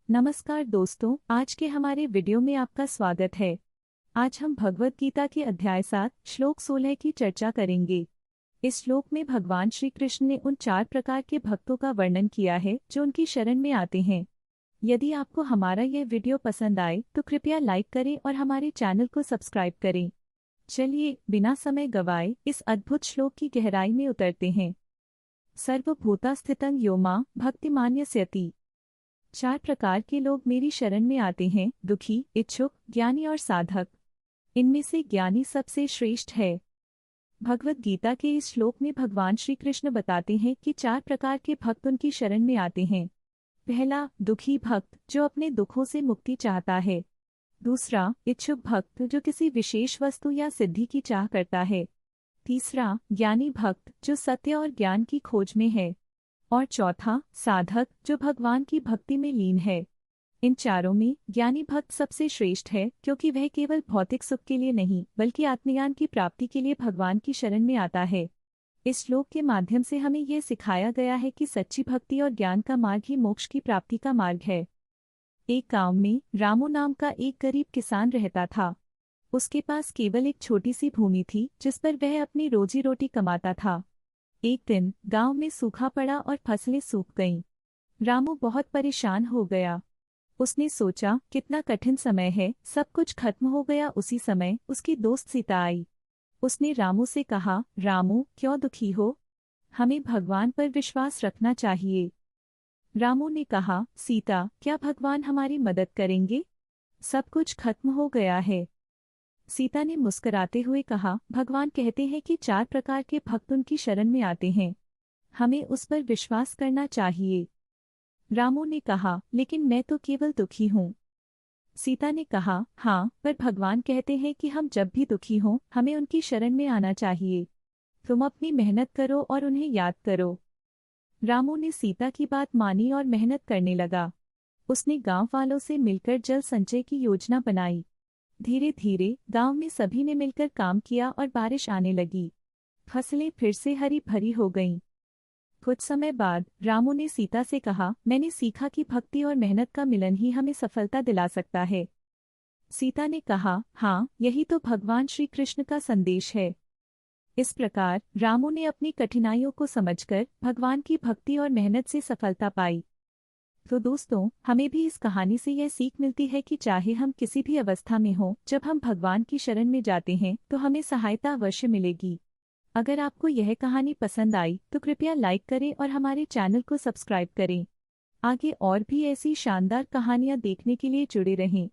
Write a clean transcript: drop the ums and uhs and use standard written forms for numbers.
नमस्कार दोस्तों, आज के हमारे वीडियो में आपका स्वागत है। आज हम भगवत गीता के अध्याय 7 श्लोक 16 की चर्चा करेंगे। इस श्लोक में भगवान श्री कृष्ण ने उन 4 प्रकार के भक्तों का वर्णन किया है जो उनकी शरण में आते हैं। यदि आपको हमारा यह वीडियो पसंद आए तो कृपया लाइक करें और हमारे चैनल को सब्सक्राइब करें। चलिए बिना समय गवाए इस अद्भुत श्लोक की गहराई में उतरते हैं। सर्वभूतास्थितं यो मां भक्तिमान्यस्यति। 4 प्रकार के लोग मेरी शरण में आते हैं, दुखी, इच्छुक, ज्ञानी और साधक। इनमें से ज्ञानी सबसे श्रेष्ठ है। भगवत गीता के इस श्लोक में भगवान श्री कृष्ण बताते हैं कि 4 प्रकार के भक्त उनकी शरण में आते हैं। पहला, दुखी भक्त जो अपने दुखों से मुक्ति चाहता है। दूसरा, इच्छुक भक्त जो किसी विशेष वस्तु या सिद्धि की चाह करता है। तीसरा, ज्ञानी भक्त जो सत्य और ज्ञान की खोज में है। और चौथा, साधक जो भगवान की भक्ति में लीन है। इन चारों में ज्ञानी भक्त सबसे श्रेष्ठ है क्योंकि वह केवल भौतिक सुख के लिए नहीं बल्कि आत्मज्ञान की प्राप्ति के लिए भगवान की शरण में आता है। इस श्लोक के माध्यम से हमें यह सिखाया गया है कि सच्ची भक्ति और ज्ञान का मार्ग ही मोक्ष की प्राप्ति का मार्ग है। एक गांव में रामू नाम का एक गरीब किसान रहता था। उसके पास केवल एक छोटी सी भूमि थी जिस पर वह अपनी रोजी रोटी कमाता था। एक दिन गांव में सूखा पड़ा और फसलें सूख गईं। रामू बहुत परेशान हो गया। उसने सोचा, कितना कठिन समय है, सब कुछ खत्म हो गया। उसी समय उसकी दोस्त सीता आई। उसने रामू से कहा, रामू क्यों दुखी हो? हमें भगवान पर विश्वास रखना चाहिए। रामू ने कहा, सीता क्या भगवान हमारी मदद करेंगे? सब कुछ खत्म हो गया है। सीता ने मुस्कुराते हुए कहा, भगवान कहते हैं कि 4 प्रकार के भक्त उनकी शरण में आते हैं। हमें उस पर विश्वास करना चाहिए। रामू ने कहा, लेकिन मैं तो केवल दुखी हूँ। सीता ने कहा, हाँ, पर भगवान कहते हैं कि हम जब भी दुखी हों हमें उनकी शरण में आना चाहिए। तुम अपनी मेहनत करो और उन्हें याद करो। रामू ने सीता की बात मानी और मेहनत करने लगा। उसने गांव वालों से मिलकर जल संचय की योजना बनाई। धीरे धीरे गांव में सभी ने मिलकर काम किया और बारिश आने लगी। फसलें फिर से हरी भरी हो गईं। कुछ समय बाद रामू ने सीता से कहा, मैंने सीखा कि भक्ति और मेहनत का मिलन ही हमें सफलता दिला सकता है। सीता ने कहा, हाँ, यही तो भगवान श्री कृष्ण का संदेश है। इस प्रकार रामू ने अपनी कठिनाइयों को समझकर भगवान की भक्ति और मेहनत से सफलता पाई। तो दोस्तों, हमें भी इस कहानी से यह सीख मिलती है कि चाहे हम किसी भी अवस्था में हों, जब हम भगवान की शरण में जाते हैं तो हमें सहायता अवश्य मिलेगी। अगर आपको यह कहानी पसंद आई तो कृपया लाइक करें और हमारे चैनल को सब्सक्राइब करें। आगे और भी ऐसी शानदार कहानियाँ देखने के लिए जुड़े रहें।